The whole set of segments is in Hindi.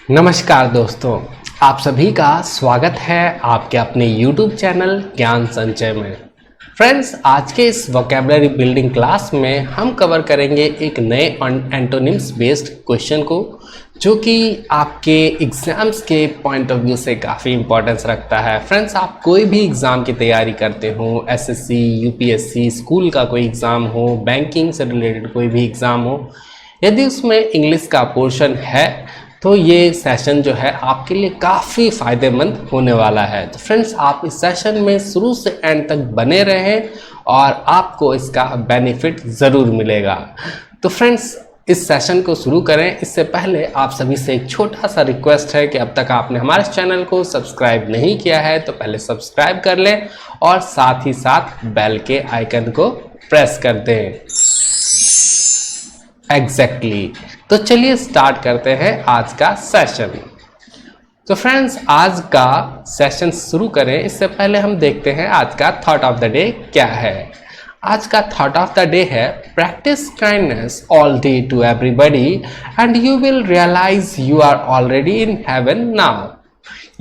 नमस्कार दोस्तों, आप सभी का स्वागत है आपके अपने YouTube चैनल ज्ञान संचय में। फ्रेंड्स, आज के इस वोकैबुलरी बिल्डिंग क्लास में हम कवर करेंगे एक नए एंटोनिम्स बेस्ड क्वेश्चन को, जो कि आपके एग्जाम्स के पॉइंट ऑफ व्यू से काफ़ी इंपॉर्टेंस रखता है। फ्रेंड्स, आप कोई भी एग्ज़ाम की तैयारी करते हो, एसएससी, यूपीएससी, स्कूल का कोई एग्ज़ाम हो, बैंकिंग से रिलेटेड कोई भी एग्ज़ाम हो, यदि उसमें इंग्लिश का पोर्शन है तो ये सेशन जो है आपके लिए काफ़ी फ़ायदेमंद होने वाला है। तो फ्रेंड्स, आप इस सेशन में शुरू से एंड तक बने रहें और आपको इसका बेनिफिट ज़रूर मिलेगा। तो फ्रेंड्स, इस सेशन को शुरू करें इससे पहले आप सभी से एक छोटा सा रिक्वेस्ट है कि अब तक आपने हमारे चैनल को सब्सक्राइब नहीं किया है तो पहले सब्सक्राइब कर लें और साथ ही साथ बेल के आइकन को प्रेस कर दें। एग्जैक्टली। तो चलिए स्टार्ट करते हैं आज का सेशन। तो फ्रेंड्स, आज का सेशन शुरू करें इससे पहले हम देखते हैं आज का थॉट ऑफ द डे क्या है। आज का थॉट ऑफ द डे है practice kindness all day to everybody and you will realize you are already in heaven now.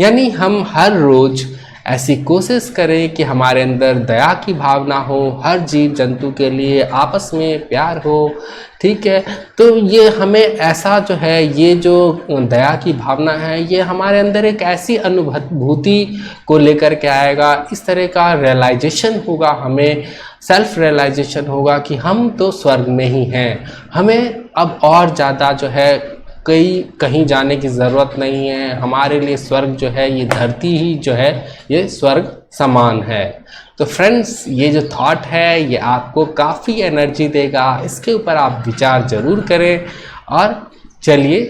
यानी हम हर रोज ऐसी कोशिश करें कि हमारे अंदर दया की भावना हो, हर जीव जंतु के लिए आपस में प्यार हो। ठीक है, तो ये हमें ऐसा जो है, ये जो दया की भावना है, ये हमारे अंदर एक ऐसी अनुभूति को लेकर के आएगा, इस तरह का रियलाइजेशन होगा, हमें सेल्फ रियलाइजेशन होगा कि हम तो स्वर्ग में ही हैं। हमें अब और ज़्यादा जो है कहीं जाने की ज़रूरत नहीं है। हमारे लिए स्वर्ग जो है, ये धरती ही जो है ये स्वर्ग समान है। तो फ्रेंड्स, ये जो थॉट है ये आपको काफ़ी एनर्जी देगा, इसके ऊपर आप विचार ज़रूर करें। और चलिए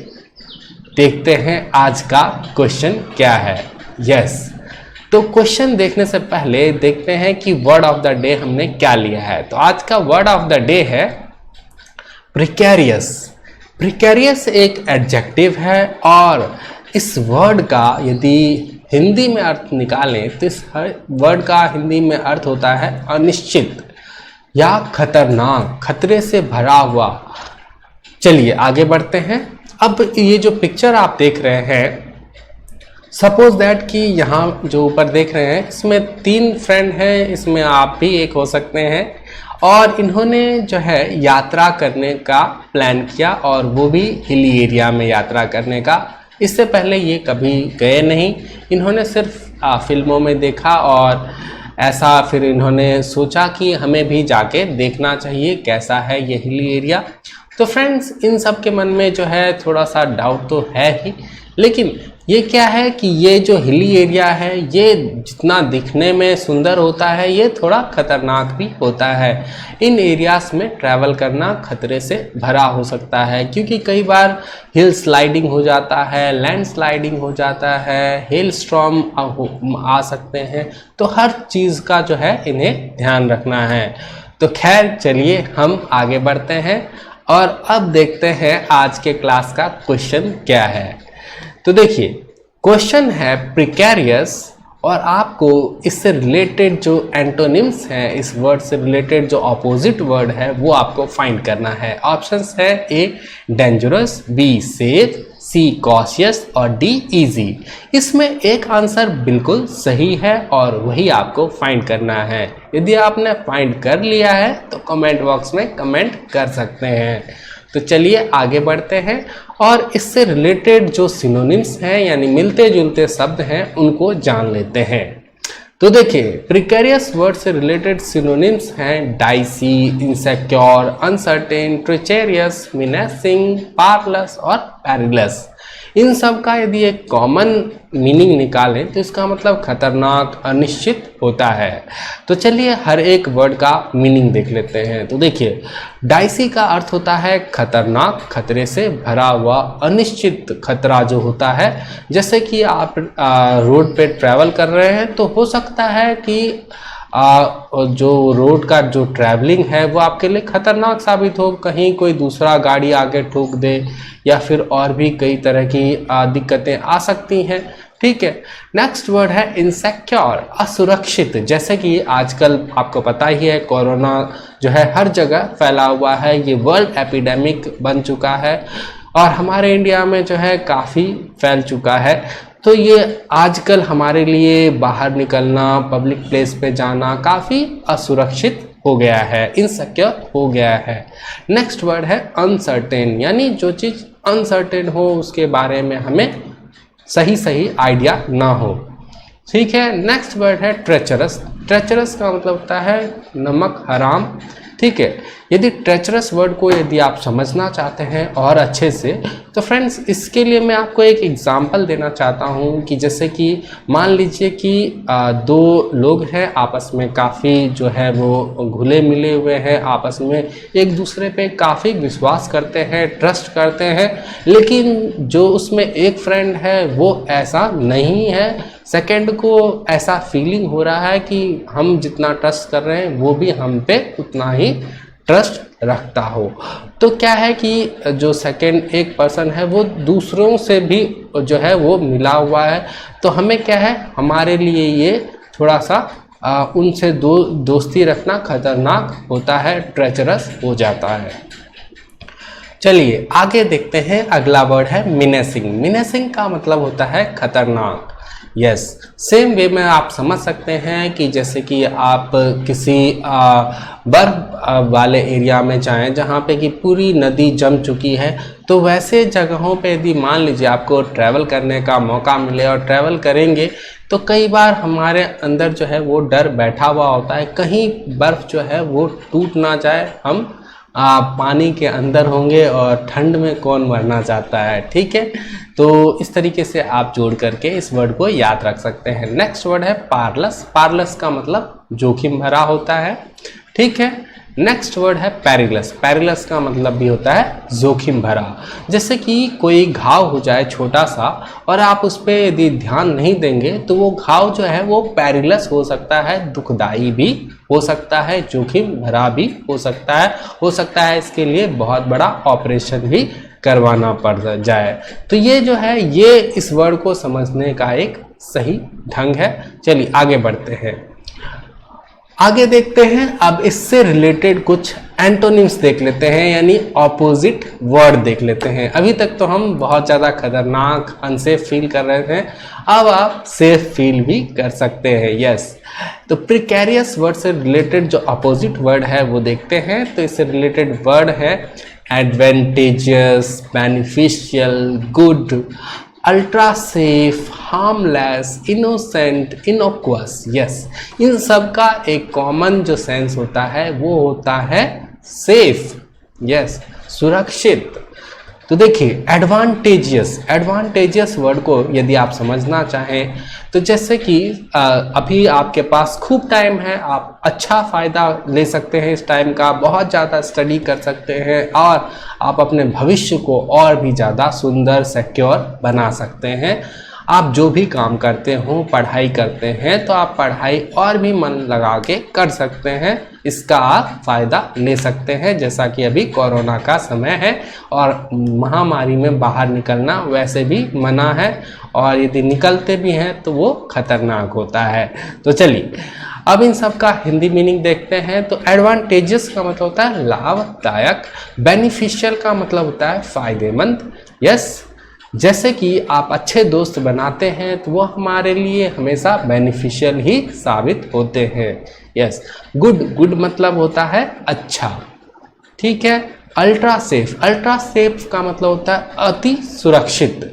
देखते हैं आज का क्वेश्चन क्या है। यस, तो क्वेश्चन देखने से पहले देखते हैं कि वर्ड ऑफ द डे हमने क्या लिया है। तो आज का वर्ड ऑफ द डे है प्रिकेरियस। प्रिकेरियस एक एडजेक्टिव है और इस वर्ड का यदि हिंदी में अर्थ निकालें तो इस वर्ड का हिंदी में अर्थ होता है अनिश्चित या खतरनाक, खतरे से भरा हुआ। चलिए आगे बढ़ते हैं। अब ये जो पिक्चर आप देख रहे हैं, सपोज दैट कि यहाँ जो ऊपर देख रहे हैं इसमें 3 फ्रेंड हैं, इसमें आप भी एक हो सकते हैं। और इन्होंने जो है यात्रा करने का प्लान किया और वो भी हिली एरिया में यात्रा करने का। इससे पहले ये कभी गए नहीं, इन्होंने सिर्फ फिल्मों में देखा और ऐसा फिर इन्होंने सोचा कि हमें भी जाके देखना चाहिए कैसा है ये हिली एरिया। तो फ्रेंड्स, इन सब के मन में जो है थोड़ा सा डाउट तो है ही, लेकिन ये क्या है कि ये जो हिली एरिया है ये जितना दिखने में सुंदर होता है ये थोड़ा खतरनाक भी होता है। इन एरियाज में ट्रैवल करना खतरे से भरा हो सकता है, क्योंकि कई बार हिल स्लाइडिंग हो जाता है, लैंड स्लाइडिंग हो जाता है, हेल स्टॉर्म आ सकते हैं। तो हर चीज़ का जो है इन्हें ध्यान रखना है। तो खैर, चलिए हम आगे बढ़ते हैं और अब देखते हैं आज के क्लास का क्वेश्चन क्या है। तो देखिए, क्वेश्चन है प्रिकेरियस और आपको इससे रिलेटेड जो एंटोनिम्स हैं, इस वर्ड से रिलेटेड जो ऑपोजिट वर्ड है वो आपको फाइंड करना है। ऑप्शंस है A dangerous, B safe, C cautious और डी इजी। इसमें एक आंसर बिल्कुल सही है और वही आपको फाइंड करना है। यदि आपने फाइंड कर लिया है तो कमेंट बॉक्स में कमेंट कर सकते हैं। तो चलिए आगे बढ़ते हैं और इससे रिलेटेड जो सिनोनिम्स हैं यानी मिलते जुलते शब्द हैं उनको जान लेते हैं। तो देखिए, प्रिकेरियस वर्ड से रिलेटेड सिनोनिम्स हैं डाइसी, इनसिक्योर, अनसर्टेन, ट्रेचेरियस, मिनेसिंग, पावरलेस और पेरिलस। इन सब का यदि एक कॉमन मीनिंग निकालें तो इसका मतलब खतरनाक, अनिश्चित होता है। तो चलिए हर एक वर्ड का मीनिंग देख लेते हैं। तो देखिए, डाइसी का अर्थ होता है खतरनाक, खतरे से भरा हुआ, अनिश्चित खतरा जो होता है। जैसे कि आप रोड पे ट्रैवल कर रहे हैं तो हो सकता है कि जो रोड का जो ट्रैवलिंग है वो आपके लिए खतरनाक साबित हो, कहीं कोई दूसरा गाड़ी आगे ठोक दे या फिर और भी कई तरह की दिक्कतें आ सकती हैं। ठीक है, नेक्स्ट वर्ड है इनसिक्योर, असुरक्षित। जैसे कि आजकल आपको पता ही है कोरोना जो है हर जगह फैला हुआ है, ये वर्ल्ड एपिडेमिक बन चुका है और हमारे इंडिया में जो है काफ़ी फैल चुका है। तो ये आजकल हमारे लिए बाहर निकलना, पब्लिक प्लेस पे जाना काफ़ी असुरक्षित हो गया है, इनसिक्योर हो गया है। नेक्स्ट वर्ड है अनसर्टेन, यानी जो चीज़ अनसर्टेन हो उसके बारे में हमें सही आइडिया ना हो। ठीक है। नेक्स्ट वर्ड है ट्रेचरस। ट्रेचरस का मतलब होता है नमक हराम। ठीक है। यदि ट्रेचरस वर्ड को यदि आप समझना चाहते हैं और अच्छे से, तो फ्रेंड्स इसके लिए मैं आपको एक एग्जांपल देना चाहता हूं कि जैसे कि मान लीजिए कि दो लोग हैं, आपस में काफ़ी जो है वो घुले मिले हुए हैं, आपस में एक दूसरे पे काफ़ी विश्वास करते हैं, ट्रस्ट करते हैं, लेकिन जो उसमें एक फ्रेंड है वो ऐसा नहीं है। सेकंड को ऐसा फीलिंग हो रहा है कि हम जितना ट्रस्ट कर रहे हैं वो भी हम पे उतना ही ट्रस्ट रखता हो। तो क्या है कि जो सेकंड एक पर्सन है वो दूसरों से भी जो है वो मिला हुआ है, तो हमें क्या है, हमारे लिए ये थोड़ा सा उनसे दोस्ती रखना खतरनाक होता है, ट्रेचरस हो जाता है। चलिए आगे देखते हैं। अगला वर्ड है मिनेसिंग। मिनेसिंग का मतलब होता है खतरनाक। यस, सेम वे में आप समझ सकते हैं कि जैसे कि आप किसी बर्फ वाले एरिया में जाएं जहां पे कि पूरी नदी जम चुकी है, तो वैसे जगहों पे यदि मान लीजिए आपको ट्रैवल करने का मौका मिले और ट्रैवल करेंगे, तो कई बार हमारे अंदर जो है वो डर बैठा हुआ होता है, कहीं बर्फ़ जो है वो टूट ना जाए, हम पानी के अंदर होंगे और ठंड में कौन मरना चाहता है। ठीक है। तो इस तरीके से आप जोड़ करके इस वर्ड को याद रख सकते हैं। नेक्स्ट वर्ड है पारलस। पारलस का मतलब जोखिम भरा होता है। ठीक है। नेक्स्ट वर्ड है पेरिलस। पेरिलस का मतलब भी होता है जोखिम भरा। जैसे कि कोई घाव हो जाए छोटा सा और आप उस पर यदि ध्यान नहीं देंगे तो वो घाव जो है वो पेरिलस हो सकता है, दुखदाई भी हो सकता है, जोखिम भरा भी हो सकता है इसके लिए बहुत बड़ा ऑपरेशन भी करवाना पड़ जाए। तो ये जो है ये इस वर्ड को समझने का एक सही ढंग है। चलिए आगे बढ़ते हैं। आगे देखते हैं। अब इससे रिलेटेड कुछ एंटोनिम्स देख लेते हैं, यानी ऑपोजिट वर्ड देख लेते हैं। अभी तक तो हम बहुत ज़्यादा खतरनाक, अनसेफ फील कर रहे थे, अब आप सेफ फील भी कर सकते हैं। यस, तो प्रिकैरियस वर्ड से रिलेटेड जो अपोजिट वर्ड है वो देखते हैं। तो इससे रिलेटेड वर्ड है advantageous, beneficial, good, ultra safe, harmless, innocent, innocuous. Yes, इन सब का एक कॉमन जो सेंस होता है वो होता है सेफ। यस, सुरक्षित। तो देखिए एडवांटेजियस वर्ड को यदि आप समझना चाहें तो जैसे कि अभी आपके पास खूब टाइम है, आप अच्छा फ़ायदा ले सकते हैं इस टाइम का, बहुत ज़्यादा स्टडी कर सकते हैं और आप अपने भविष्य को और भी ज़्यादा सुंदर, सिक्योर बना सकते हैं। आप जो भी काम करते हो, पढ़ाई करते हैं, तो आप पढ़ाई और भी मन लगा के कर सकते हैं, इसका आप फ़ायदा ले सकते हैं। जैसा कि अभी कोरोना का समय है और महामारी में बाहर निकलना वैसे भी मना है, और यदि निकलते भी हैं तो वो खतरनाक होता है। तो चलिए अब इन सब का हिंदी मीनिंग देखते हैं। तो एडवांटेजेस का मतलब होता है लाभदायक, बेनिफिशियल का मतलब होता है फायदेमंद। यस, जैसे कि आप अच्छे दोस्त बनाते हैं तो वो हमारे लिए हमेशा बेनिफिशियल ही साबित होते हैं। यस, गुड मतलब होता है अच्छा। ठीक है। अल्ट्रा सेफ का मतलब होता है अति सुरक्षित।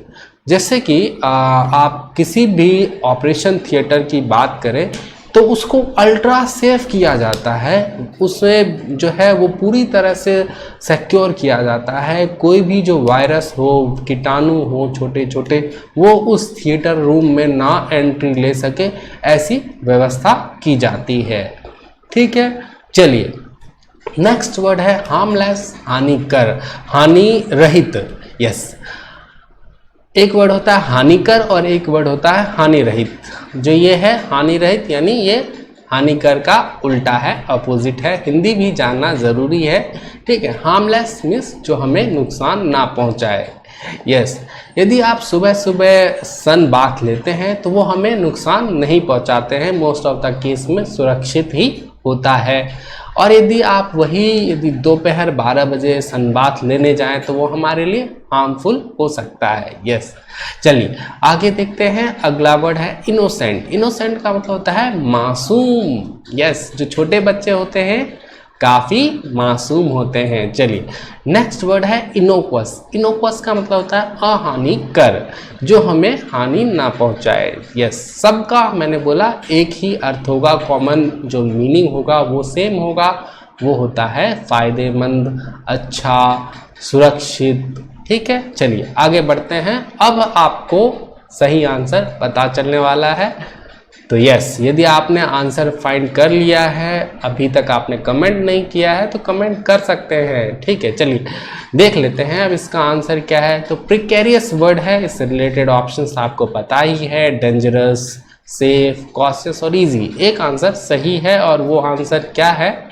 जैसे कि आप किसी भी ऑपरेशन थिएटर की बात करें तो उसको अल्ट्रा सेफ किया जाता है, उसमें जो है वो पूरी तरह से सिक्योर किया जाता है। कोई भी जो वायरस हो, कीटाणु हो छोटे छोटे, वो उस थिएटर रूम में ना एंट्री ले सके, ऐसी व्यवस्था की जाती है। ठीक है। चलिए नेक्स्ट वर्ड है हार्मलेस, हानिकर, हानि रहित। यस, एक वर्ड होता है हानिकर और एक वर्ड होता है हानि रहित। जो ये है हानि रहित यानी ये हानिकर का उल्टा है, अपोजिट है। हिंदी भी जानना ज़रूरी है। ठीक है। हार्मलेस मीन्स जो हमें नुकसान ना पहुंचाए। यस, यदि आप सुबह सुबह सन बाथ लेते हैं तो वो हमें नुकसान नहीं पहुंचाते हैं, मोस्ट ऑफ द केस में सुरक्षित ही होता है। और यदि दोपहर 12 बजे सनबाथ लेने जाएं तो वो हमारे लिए हार्मफुल हो सकता है। यस, चलिए आगे देखते हैं। अगला वर्ड है इनोसेंट। इनोसेंट का मतलब होता है मासूम। यस, जो छोटे बच्चे होते हैं काफी मासूम होते हैं। चलिए नेक्स्ट वर्ड है इनोक्वस। इनोक्वस का मतलब होता है अहानिकर, जो हमें हानि ना पहुंचाए। यस, सबका मैंने बोला एक ही अर्थ होगा, कॉमन जो मीनिंग होगा वो सेम होगा, वो होता है फायदेमंद, अच्छा, सुरक्षित। ठीक है, चलिए आगे बढ़ते हैं। अब आपको सही आंसर पता चलने वाला है। तो यस, यदि आपने आंसर फाइंड कर लिया है, अभी तक आपने कमेंट नहीं किया है तो कमेंट कर सकते हैं। ठीक है, चलिए देख लेते हैं अब इसका आंसर क्या है। तो प्रिकेरियस वर्ड है, इससे रिलेटेड ऑप्शंस आपको पता ही है, डेंजरस, सेफ, कॉशियस और इजी। एक आंसर सही है और वो आंसर क्या है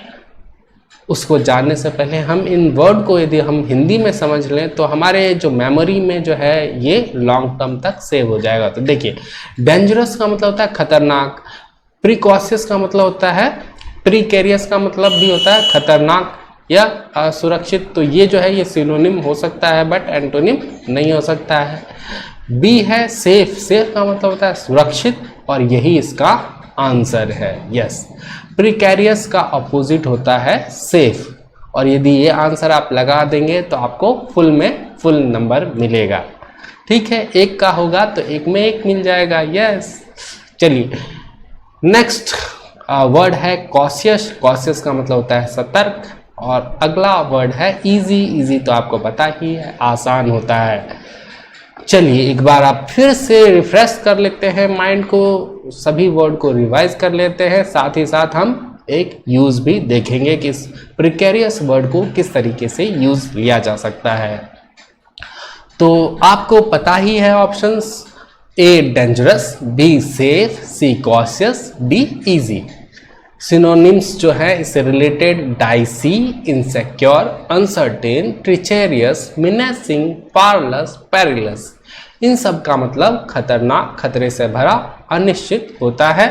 उसको जानने से पहले हम इन वर्ड को यदि हम हिंदी में समझ लें तो हमारे जो मेमोरी में जो है ये लॉन्ग टर्म तक सेव हो जाएगा। तो देखिए, डेंजरस का मतलब होता है खतरनाक, प्रिकॉशियस का मतलब होता है, प्रीकेरियस का मतलब भी होता है खतरनाक या असुरक्षित। तो ये जो है ये सिनोनिम हो सकता है बट एंटोनिम नहीं हो सकता है। बी है सेफ। सेफ का मतलब होता है सुरक्षित और यही इसका आंसर है। यस, प्रिकैरियस का अपोजिट होता है सेफ, और यदि ये आंसर आप लगा देंगे तो आपको फुल में फुल नंबर मिलेगा। ठीक है, एक का होगा तो एक में एक मिल जाएगा। यस, चलिए नेक्स्ट वर्ड है कॉशियस। कॉशियस का मतलब होता है सतर्क, और अगला वर्ड है इजी। इजी तो आपको पता ही है, आसान होता है। चलिए एक बार आप फिर से रिफ्रेश कर लेते हैं माइंड को, सभी वर्ड को रिवाइज कर लेते हैं, साथ ही साथ हम एक यूज भी देखेंगे कि इस प्रिकेरियस वर्ड को किस तरीके से यूज लिया जा सकता है। तो आपको पता ही है options, A dangerous, B safe, C cautious, D easy. Synonyms जो है इससे related dicey, insecure, uncertain, treacherous, menacing, powerless, perilous. इन सब का मतलब खतरनाक, खतरे से भरा, अनिश्चित होता है।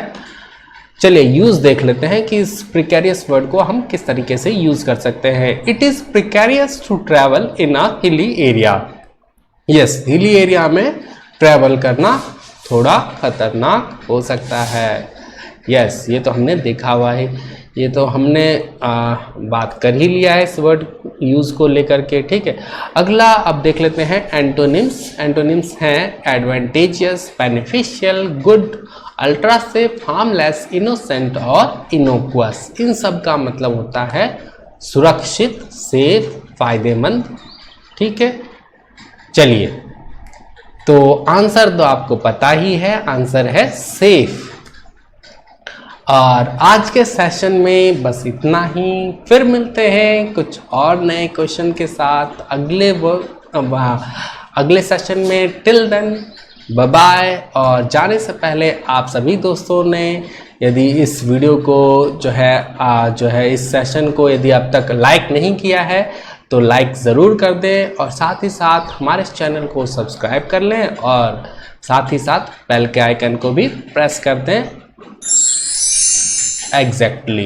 चलिए यूज देख लेते हैं कि इस प्रिकेरियस वर्ड को हम किस तरीके से यूज कर सकते हैं। It is precarious to travel in a hilly area. Yes, hilly area में ट्रेवल करना थोड़ा खतरनाक हो सकता है। यस, ये तो हमने देखा हुआ है, ये तो हमने बात कर ही लिया है इस वर्ड यूज को लेकर के। ठीक है, अगला अब देख लेते हैं एंटोनिम्स। एंटोनिम्स हैं advantageous, beneficial, good, ultra safe, harmless, innocent और इनोक्वस। इन सब का मतलब होता है सुरक्षित, सेफ, फायदेमंद। ठीक है, चलिए तो आंसर तो आपको पता ही है, आंसर है सेफ। और आज के सेशन में बस इतना ही, फिर मिलते हैं कुछ और नए क्वेश्चन के साथ अगले सेशन में। Till then bye bye. और जाने से पहले आप सभी दोस्तों ने यदि इस वीडियो को जो है इस सेशन को यदि अब तक लाइक नहीं किया है तो लाइक ज़रूर कर दें, और साथ ही साथ हमारे इस चैनल को सब्सक्राइब कर लें, और साथ ही साथ बेल के आइकन को भी प्रेस कर दें। Exactly.